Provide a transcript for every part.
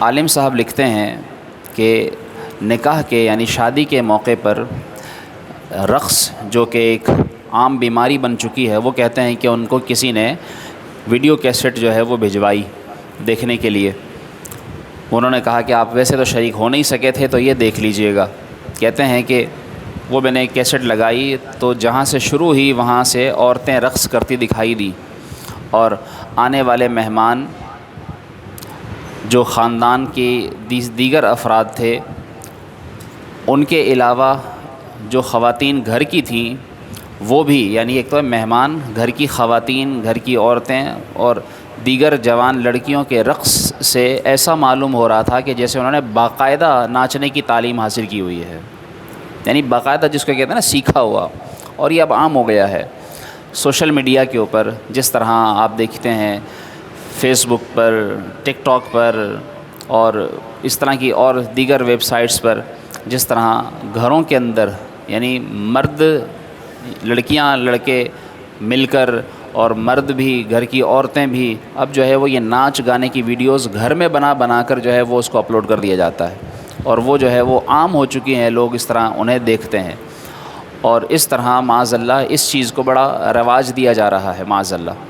عالم صاحب لکھتے ہیں کہ نکاح کے یعنی شادی کے موقع پر رقص جو کہ ایک عام بیماری بن چکی ہے، وہ کہتے ہیں کہ ان کو کسی نے ویڈیو کیسٹ جو ہے وہ بھجوائی دیکھنے کے لیے۔ انہوں نے کہا کہ آپ ویسے تو شریک ہو نہیں سکے تھے تو یہ دیکھ لیجئے گا۔ کہتے ہیں کہ وہ میں نے کیسٹ لگائی تو جہاں سے شروع ہی وہاں سے عورتیں رقص کرتی دکھائی دی، اور آنے والے مہمان جو خاندان کی دیگر افراد تھے ان کے علاوہ جو خواتین گھر کی تھیں وہ بھی، یعنی ایک تو مہمان، گھر کی خواتین، گھر کی عورتیں اور دیگر جوان لڑکیوں کے رقص سے ایسا معلوم ہو رہا تھا کہ جیسے انہوں نے باقاعدہ ناچنے کی تعلیم حاصل کی ہوئی ہے، یعنی باقاعدہ جس کو کہتے ہیں نا سیکھا ہوا۔ اور یہ اب عام ہو گیا ہے سوشل میڈیا کے اوپر، جس طرح آپ دیکھتے ہیں فیس بک پر، ٹک ٹاک پر اور اس طرح کی اور دیگر ویب سائٹس پر، جس طرح گھروں کے اندر یعنی مرد، لڑکیاں لڑکے مل کر اور مرد بھی، گھر کی عورتیں بھی، اب جو ہے وہ یہ ناچ گانے کی ویڈیوز گھر میں بنا کر جو ہے وہ اس کو اپلوڈ کر دیا جاتا ہے، اور وہ جو ہے وہ عام ہو چکی ہیں، لوگ اس طرح انہیں دیکھتے ہیں، اور اس طرح معاذ اللہ اس چیز کو بڑا رواج دیا جا رہا ہے معاذ اللہ۔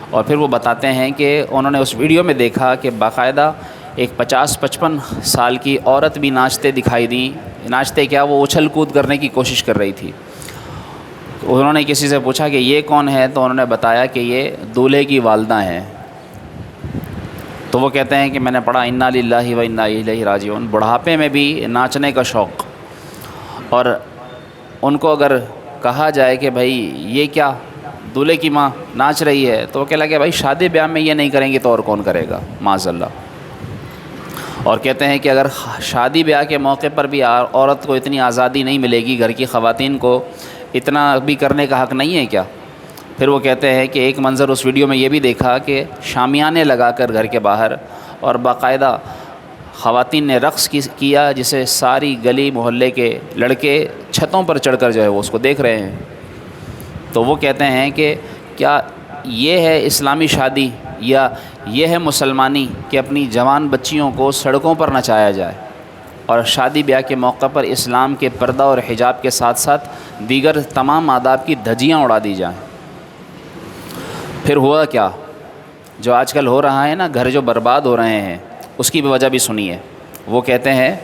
اور پھر وہ بتاتے ہیں کہ انہوں نے اس ویڈیو میں دیکھا کہ باقاعدہ ایک 50-55 سال کی عورت بھی ناچتے دکھائی دی۔ ناچتے کیا، وہ اچھل کود کرنے کی کوشش کر رہی تھی۔ انہوں نے کسی سے پوچھا کہ یہ کون ہے، تو انہوں نے بتایا کہ یہ دولہے کی والدہ ہیں۔ تو وہ کہتے ہیں کہ میں نے پڑھا انا للہ و انا الیہ راجعون، بڑھاپے میں بھی ناچنے کا شوق، اور ان کو اگر کہا جائے کہ بھائی یہ کیا، دولہے کی ماں ناچ رہی ہے، تو وہ کہہ لگے بھائی شادی بیاہ میں یہ نہیں کریں گے تو اور کون کرے گا معاذ اللہ۔ اور کہتے ہیں کہ اگر شادی بیاہ کے موقع پر بھی عورت کو اتنی آزادی نہیں ملے گی، گھر کی خواتین کو اتنا بھی کرنے کا حق نہیں ہے کیا؟ پھر وہ کہتے ہیں کہ ایک منظر اس ویڈیو میں یہ بھی دیکھا کہ شامیانے لگا کر گھر کے باہر اور باقاعدہ خواتین نے رقص کیا، جسے ساری گلی محلے کے لڑکے چھتوں پر چڑھ کر جو ہے وہ اس کو دیکھ رہے ہیں۔ تو وہ کہتے ہیں کہ کیا یہ ہے اسلامی شادی، یا یہ ہے مسلمانی کہ اپنی جوان بچیوں کو سڑکوں پر نچایا جائے اور شادی بیاہ کے موقع پر اسلام کے پردہ اور حجاب کے ساتھ ساتھ دیگر تمام آداب کی دھجیاں اڑا دی جائیں؟ پھر ہوا کیا، جو آج کل ہو رہا ہے نا، گھر جو برباد ہو رہے ہیں، اس کی بھی وجہ بھی سنیے۔ وہ کہتے ہیں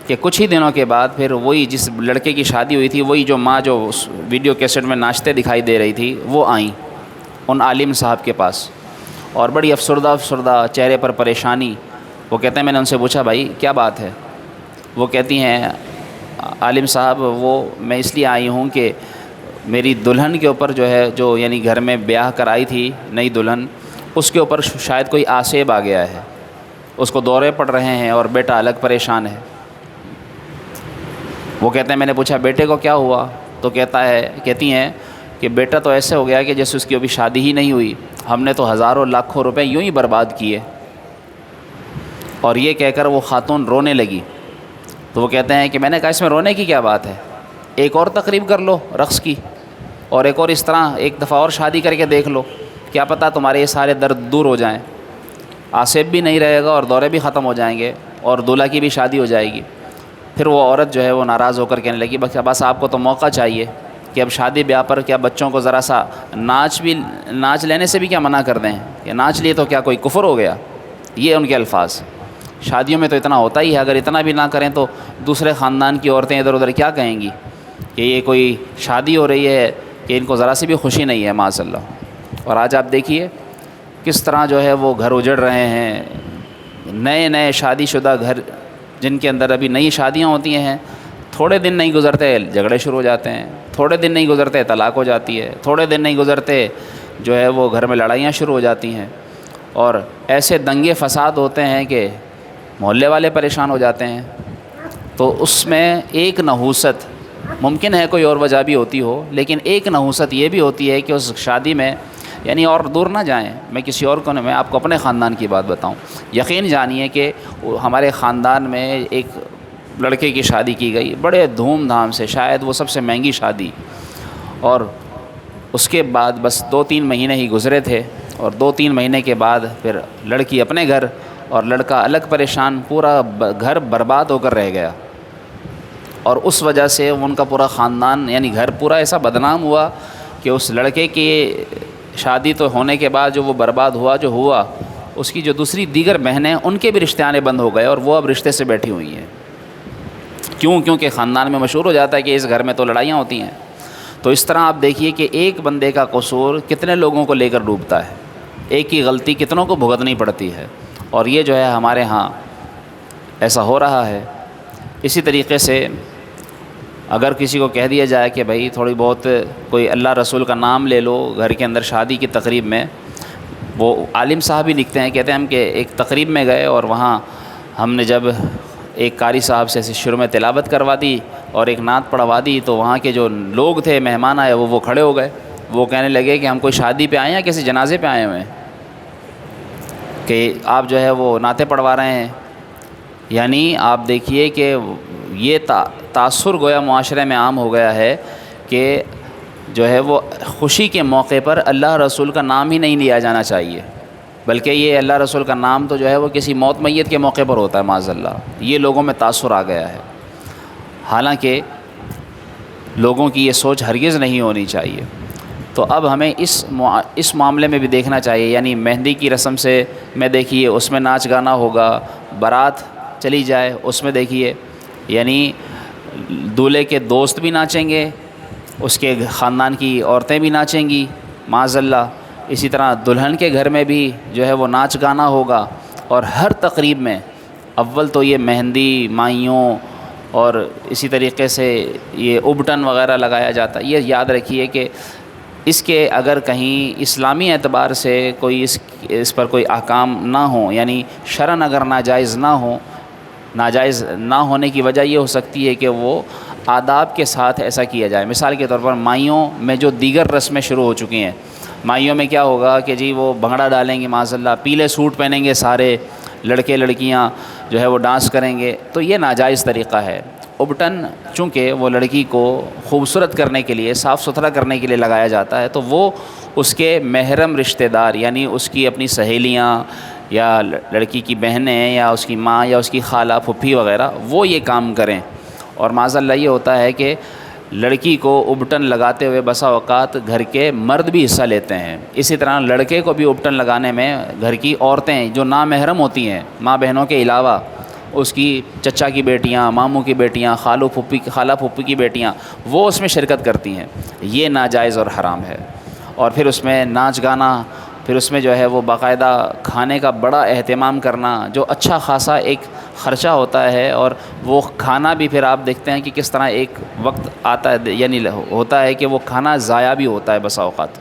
کہ کچھ ہی دنوں کے بعد پھر وہی جس لڑکے کی شادی ہوئی تھی، وہی جو ماں جو اس ویڈیو کیسٹ میں ناچتے دکھائی دے رہی تھی، وہ آئیں ان عالم صاحب کے پاس، اور بڑی افسردہ چہرے پر پریشانی۔ وہ کہتے ہیں میں نے ان سے پوچھا بھائی کیا بات ہے؟ وہ کہتی ہیں عالم صاحب وہ میں اس لیے آئی ہوں کہ میری دلہن کے اوپر جو ہے، جو یعنی گھر میں بیاہ کرائی تھی نئی دلہن، اس کے اوپر شاید کوئی آسیب آ گیا ہے، اس کو دورے پڑ رہے ہیں اور بیٹا الگ پریشان ہے۔ وہ کہتے ہیں میں نے پوچھا بیٹے کو کیا ہوا؟ تو کہتی ہیں کہ بیٹا تو ایسے ہو گیا کہ جیسے اس کی ابھی شادی ہی نہیں ہوئی، ہم نے تو ہزاروں لاکھوں روپے یوں ہی برباد کیے۔ اور یہ کہہ کر وہ خاتون رونے لگی۔ تو وہ کہتے ہیں کہ میں نے کہا اس میں رونے کی کیا بات ہے، ایک اور تقریب کر لو رقص کی، اور ایک اور اس طرح ایک دفعہ اور شادی کر کے دیکھ لو، کیا پتہ تمہارے یہ سارے درد دور ہو جائیں، آسیب بھی نہیں رہے گا اور دورے بھی ختم ہو جائیں گے اور دولہا کی بھی شادی ہو جائے گی۔ پھر وہ عورت جو ہے وہ ناراض ہو کر کہنے لگی بس آپ کو تو موقع چاہیے کہ اب شادی بیاہ پر کیا بچوں کو ذرا سا ناچ لینے سے بھی کیا منع کر دیں، کہ ناچ لیے تو کیا کوئی کفر ہو گیا؟ یہ ان کے الفاظ۔ شادیوں میں تو اتنا ہوتا ہی ہے، اگر اتنا بھی نہ کریں تو دوسرے خاندان کی عورتیں ادھر ادھر کیا کہیں گی کہ یہ کوئی شادی ہو رہی ہے، کہ ان کو ذرا سی بھی خوشی نہیں ہے معاذ اللہ۔ اور آج آپ دیکھیے کس طرح جو ہے وہ گھر اجڑ رہے ہیں، نئے شادی شدہ گھر جن کے اندر ابھی نئی شادیاں ہوتی ہیں، تھوڑے دن نہیں گزرتے جھگڑے شروع ہو جاتے ہیں، تھوڑے دن نہیں گزرتے طلاق ہو جاتی ہے، تھوڑے دن نہیں گزرتے جو ہے وہ گھر میں لڑائیاں شروع ہو جاتی ہیں، اور ایسے دنگے فساد ہوتے ہیں کہ محلے والے پریشان ہو جاتے ہیں۔ تو اس میں ایک نحوست، ممکن ہے کوئی اور وجہ بھی ہوتی ہو، لیکن ایک نحوست یہ بھی ہوتی ہے کہ اس شادی میں، یعنی اور دور نہ جائیں، میں کسی اور کو نہیں، میں آپ کو اپنے خاندان کی بات بتاؤں، یقین جانیے کہ ہمارے خاندان میں ایک لڑکے کی شادی کی گئی بڑے دھوم دھام سے، شاید وہ سب سے مہنگی شادی، اور اس کے بعد بس 2-3 مہینے ہی گزرے تھے، اور 2-3 مہینے کے بعد پھر لڑکی اپنے گھر اور لڑکا الگ پریشان، پورا گھر برباد ہو کر رہ گیا، اور اس وجہ سے ان کا پورا خاندان یعنی گھر پورا ایسا بدنام ہوا کہ اس لڑکے کی شادی تو ہونے کے بعد جو وہ برباد ہوا جو ہوا، اس کی جو دوسری دیگر بہنیں ان کے بھی رشتے آنے بند ہو گئے، اور وہ اب رشتے سے بیٹھی ہوئی ہیں۔ کیونکہ خاندان میں مشہور ہو جاتا ہے کہ اس گھر میں تو لڑائیاں ہوتی ہیں۔ تو اس طرح آپ دیکھیے کہ ایک بندے کا قصور کتنے لوگوں کو لے کر ڈوبتا ہے، ایک کی غلطی کتنوں کو بھگتنی پڑتی ہے، اور یہ جو ہے ہمارے ہاں ایسا ہو رہا ہے۔ اسی طریقے سے اگر کسی کو کہہ دیا جائے کہ بھائی تھوڑی بہت کوئی اللہ رسول کا نام لے لو گھر کے اندر شادی کی تقریب میں، وہ عالم صاحب ہی لکھتے ہیں، کہتے ہیں ہم کہ ایک تقریب میں گئے اور وہاں ہم نے جب ایک قاری صاحب سے شروع میں تلاوت کروا دی اور ایک نعت پڑھوا دی، تو وہاں کے جو لوگ تھے مہمان آئے وہ کھڑے ہو گئے، وہ کہنے لگے کہ ہم کوئی شادی پہ آئے ہیں یا کسی جنازے پہ آئے ہوئے ہیں کہ آپ جو ہے وہ نعتیں پڑھوا رہے ہیں۔ یعنی آپ دیکھیے کہ یہ تاثر گویا معاشرے میں عام ہو گیا ہے کہ جو ہے وہ خوشی کے موقع پر اللہ رسول کا نام ہی نہیں لیا جانا چاہیے، بلکہ یہ اللہ رسول کا نام تو جو ہے وہ کسی موت میت کے موقع پر ہوتا ہے، معاذ اللہ۔ یہ لوگوں میں تاثر آ گیا ہے، حالانکہ لوگوں کی یہ سوچ ہرگز نہیں ہونی چاہیے۔ تو اب ہمیں اس معاملے میں بھی دیکھنا چاہیے، یعنی مہندی کی رسم سے میں دیکھیے اس میں ناچ گانا ہوگا، بارات چلی جائے اس میں دیکھیے یعنی دولہے کے دوست بھی ناچیں گے، اس کے خاندان کی عورتیں بھی ناچیں گی معاذ اللہ۔ اسی طرح دلہن کے گھر میں بھی جو ہے وہ ناچ گانا ہوگا، اور ہر تقریب میں اول تو یہ مہندی مائیوں اور اسی طریقے سے یہ ابٹن وغیرہ لگایا جاتا ہے۔ یہ یاد رکھیے کہ اس کے اگر کہیں اسلامی اعتبار سے کوئی اس پر کوئی احکام نہ ہوں، یعنی شرعاً اگر ناجائز نہ ہونے کی وجہ یہ ہو سکتی ہے کہ وہ آداب کے ساتھ ایسا کیا جائے۔ مثال کے طور پر مائیوں میں جو دیگر رسمیں شروع ہو چکی ہیں، مائیوں میں کیا ہوگا کہ جی وہ بھنگڑا ڈالیں گے معاذ اللہ، پیلے سوٹ پہنیں گے سارے لڑکے لڑکیاں جو ہے وہ ڈانس کریں گے، تو یہ ناجائز طریقہ ہے۔ ابٹن چونکہ وہ لڑکی کو خوبصورت کرنے کے لیے، صاف ستھرا کرنے کے لیے لگایا جاتا ہے، تو وہ اس کے محرم رشتہ دار یعنی اس کی اپنی سہیلیاں یا لڑکی کی بہنیں یا اس کی ماں یا اس کی خالہ پھپھی وغیرہ وہ یہ کام کریں۔ اور معاذ اللہ یہ ہوتا ہے کہ لڑکی کو ابٹن لگاتے ہوئے بسا اوقات گھر کے مرد بھی حصہ لیتے ہیں، اسی طرح لڑکے کو بھی ابٹن لگانے میں گھر کی عورتیں جو نامحرم ہوتی ہیں، ماں بہنوں کے علاوہ اس کی چچا کی بیٹیاں، ماموں کی بیٹیاں، خالہ پھپھی کی بیٹیاں، وہ اس میں شرکت کرتی ہیں۔ یہ ناجائز اور حرام ہے۔ اور پھر اس میں ناچ گانا، پھر اس میں جو ہے وہ باقاعدہ کھانے کا بڑا اہتمام کرنا، جو اچھا خاصا ایک خرچہ ہوتا ہے، اور وہ کھانا بھی پھر آپ دیکھتے ہیں کہ کس طرح ایک وقت آتا ہے یعنی ہوتا ہے کہ وہ کھانا ضائع بھی ہوتا ہے بسا اوقات۔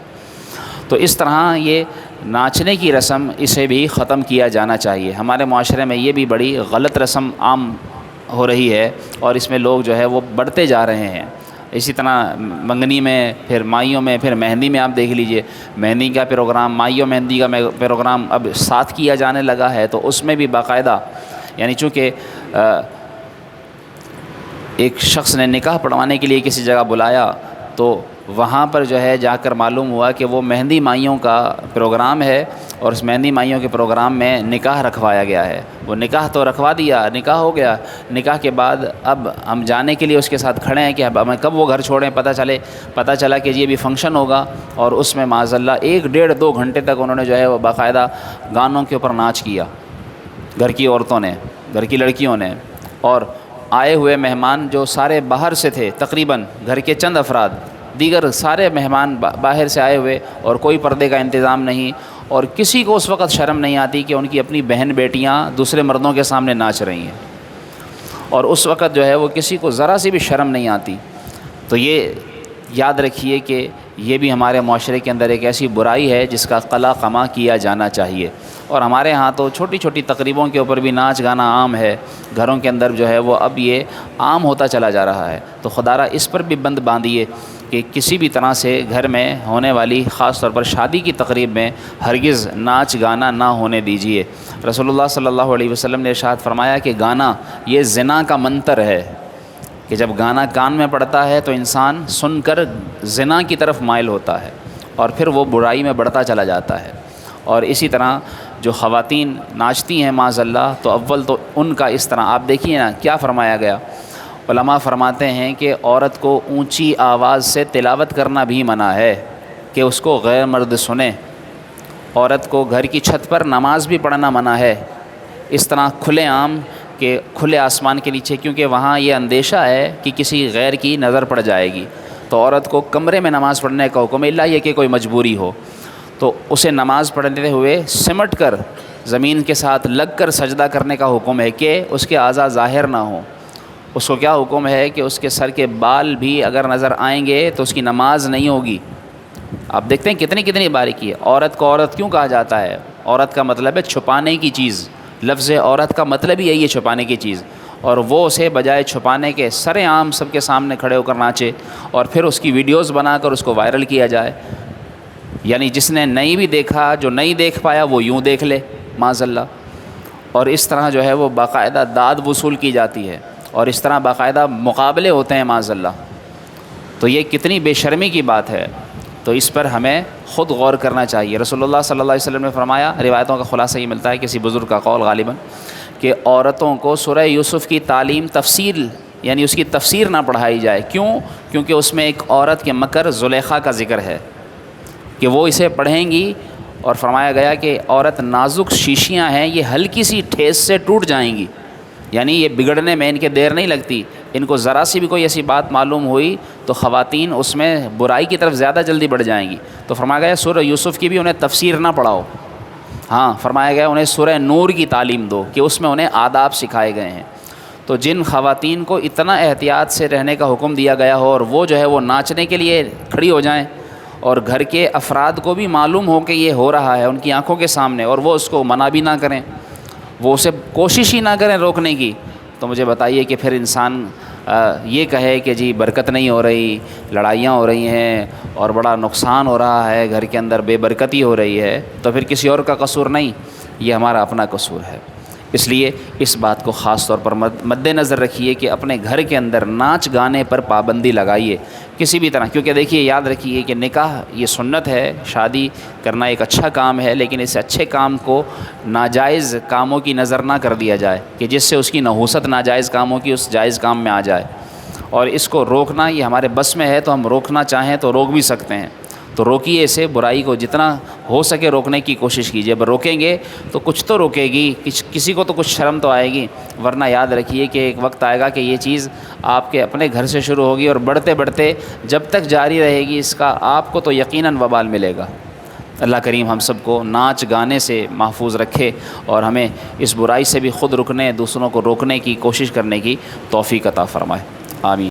تو اس طرح یہ ناچنے کی رسم اسے بھی ختم کیا جانا چاہیے۔ ہمارے معاشرے میں یہ بھی بڑی غلط رسم عام ہو رہی ہے، اور اس میں لوگ جو ہے وہ بڑھتے جا رہے ہیں۔ اسی طرح منگنی میں، پھر مائیوں میں، پھر مہندی میں آپ دیکھ لیجئے، مہندی کا پروگرام، مائیوں مہندی کا پروگرام اب ساتھ کیا جانے لگا ہے، تو اس میں بھی باقاعدہ یعنی چونکہ ایک شخص نے نکاح پڑھوانے کے لیے کسی جگہ بلایا، تو وہاں پر جو ہے جا کر معلوم ہوا کہ وہ مہندی مائیوں کا پروگرام ہے، اور اس مہندی مائیوں کے پروگرام میں نکاح رکھوایا گیا ہے۔ وہ نکاح تو رکھوا دیا، نکاح ہو گیا، نکاح کے بعد اب ہم جانے کے لیے اس کے ساتھ کھڑے ہیں کہ اب ہمیں کب وہ گھر چھوڑیں، پتہ چلا کہ یہ بھی فنکشن ہوگا، اور اس میں معاذ اللہ 1-1.5-2 گھنٹے تک انہوں نے جو ہے وہ باقاعدہ گانوں کے اوپر ناچ کیا، گھر کی عورتوں نے، گھر کی لڑکیوں نے، اور آئے ہوئے مہمان جو سارے باہر سے تھے، تقریباً گھر کے چند افراد، دیگر سارے مہمان باہر سے آئے ہوئے، اور کوئی پردے کا انتظام نہیں، اور کسی کو اس وقت شرم نہیں آتی کہ ان کی اپنی بہن بیٹیاں دوسرے مردوں کے سامنے ناچ رہی ہیں، اور اس وقت جو ہے وہ کسی کو ذرا سی بھی شرم نہیں آتی۔ تو یہ یاد رکھیے کہ یہ بھی ہمارے معاشرے کے اندر ایک ایسی برائی ہے جس کا قلع قمع کیا جانا چاہیے۔ اور ہمارے ہاں تو چھوٹی چھوٹی تقریبوں کے اوپر بھی ناچ گانا عام ہے، گھروں کے اندر جو ہے وہ اب یہ عام ہوتا چلا جا رہا ہے۔ تو خدا را اس پر بھی بند باندھیے کہ کسی بھی طرح سے گھر میں ہونے والی، خاص طور پر شادی کی تقریب میں ہرگز ناچ گانا نہ ہونے دیجیے۔ رسول اللہ صلی اللہ علیہ وسلم نے ارشاد فرمایا کہ گانا یہ زنا کا منتر ہے، کہ جب گانا کان میں پڑتا ہے تو انسان سن کر زنا کی طرف مائل ہوتا ہے، اور پھر وہ برائی میں بڑھتا چلا جاتا ہے۔ اور اسی طرح جو خواتین ناچتی ہیں معاذ اللہ، تو اول تو ان کا اس طرح آپ دیکھیے نا کیا فرمایا گیا۔ علماء فرماتے ہیں کہ عورت کو اونچی آواز سے تلاوت کرنا بھی منع ہے کہ اس کو غیر مرد سنیں۔ عورت کو گھر کی چھت پر نماز بھی پڑھنا منع ہے، اس طرح کھلے عام کہ کھلے آسمان کے نیچے، کیونکہ وہاں یہ اندیشہ ہے کہ کسی غیر کی نظر پڑ جائے گی۔ تو عورت کو کمرے میں نماز پڑھنے کا حکم ہے، الا یہ کہ کوئی مجبوری ہو تو اسے نماز پڑھتے ہوئے سمٹ کر زمین کے ساتھ لگ کر سجدہ کرنے کا حکم ہے کہ اس کے اعضاء ظاہر نہ ہوں۔ اس کو کیا حکم ہے کہ اس کے سر کے بال بھی اگر نظر آئیں گے تو اس کی نماز نہیں ہوگی۔ آپ دیکھتے ہیں کتنی باریکی ہے۔ عورت کو عورت کیوں کہا جاتا ہے؟ عورت کا مطلب ہے چھپانے کی چیز، لفظ عورت کا مطلب ہی یہی ہے، چھپانے کی چیز، اور وہ اسے بجائے چھپانے کے سر عام سب کے سامنے کھڑے ہو کر ناچے اور پھر اس کی ویڈیوز بنا کر اس کو وائرل کیا جائے۔ یعنی جس نے نہیں بھی دیکھا، جو نہیں دیکھ پایا وہ یوں دیکھ لے معاذ اللہ، اور اس طرح جو ہے وہ باقاعدہ داد وصول کی جاتی ہے اور اس طرح باقاعدہ مقابلے ہوتے ہیں معاذ اللہ۔ تو یہ کتنی بے شرمی کی بات ہے، تو اس پر ہمیں خود غور کرنا چاہیے۔ رسول اللہ صلی اللہ علیہ وسلم نے فرمایا، روایتوں کا خلاصہ یہ ملتا ہے کسی بزرگ کا قول غالباً، کہ عورتوں کو سورہ یوسف کی تعلیم تفصیل یعنی اس کی تفسیر نہ پڑھائی جائے۔ کیوں؟ کیونکہ اس میں ایک عورت کے مکر زلیخا کا ذکر ہے کہ وہ اسے پڑھیں گی، اور فرمایا گیا کہ عورت نازک شیشیاں ہیں، یہ ہلکی سی ٹھیس سے ٹوٹ جائیں گی، یعنی یہ بگڑنے میں ان کے دیر نہیں لگتی۔ ان کو ذرا سی بھی کوئی ایسی بات معلوم ہوئی تو خواتین اس میں برائی کی طرف زیادہ جلدی بڑھ جائیں گی۔ تو فرمایا گیا سورہ یوسف کی بھی انہیں تفسیر نہ پڑھاؤ، ہاں فرمایا گیا انہیں سورہ نور کی تعلیم دو کہ اس میں انہیں آداب سکھائے گئے ہیں۔ تو جن خواتین کو اتنا احتیاط سے رہنے کا حکم دیا گیا ہو اور وہ جو ہے وہ ناچنے کے لیے کھڑی ہو جائیں، اور گھر کے افراد کو بھی معلوم ہو کہ یہ ہو رہا ہے ان کی آنکھوں کے سامنے، اور وہ اس کو منع بھی نہ کریں، وہ اسے کوشش ہی نہ کریں روکنے کی، تو مجھے بتائیے کہ پھر انسان یہ کہے کہ جی برکت نہیں ہو رہی، لڑائیاں ہو رہی ہیں اور بڑا نقصان ہو رہا ہے، گھر کے اندر بے برکتی ہو رہی ہے، تو پھر کسی اور کا قصور نہیں، یہ ہمارا اپنا قصور ہے۔ اس لیے اس بات کو خاص طور پر مد نظر رکھیے کہ اپنے گھر کے اندر ناچ گانے پر پابندی لگائیے کسی بھی طرح، کیونکہ دیکھیے یاد رکھیے کہ نکاح یہ سنت ہے، شادی کرنا ایک اچھا کام ہے، لیکن اس اچھے کام کو ناجائز کاموں کی نظر نہ کر دیا جائے کہ جس سے اس کی نحوست ناجائز کاموں کی اس جائز کام میں آ جائے، اور اس کو روکنا یہ ہمارے بس میں ہے، تو ہم روکنا چاہیں تو روک بھی سکتے ہیں، تو روکیے اسے، برائی کو جتنا ہو سکے روکنے کی کوشش کیجیے۔ جب روکیں گے تو کچھ تو روکے گی، کسی کو تو کچھ شرم تو آئے گی، ورنہ یاد رکھیے کہ ایک وقت آئے گا کہ یہ چیز آپ کے اپنے گھر سے شروع ہوگی اور بڑھتے بڑھتے جب تک جاری رہے گی اس کا آپ کو تو یقیناً وبال ملے گا۔ اللہ کریم ہم سب کو ناچ گانے سے محفوظ رکھے اور ہمیں اس برائی سے بھی خود رکنے، دوسروں کو روکنے کی کوشش کرنے کی توفیق عطا فرمائے، آمین۔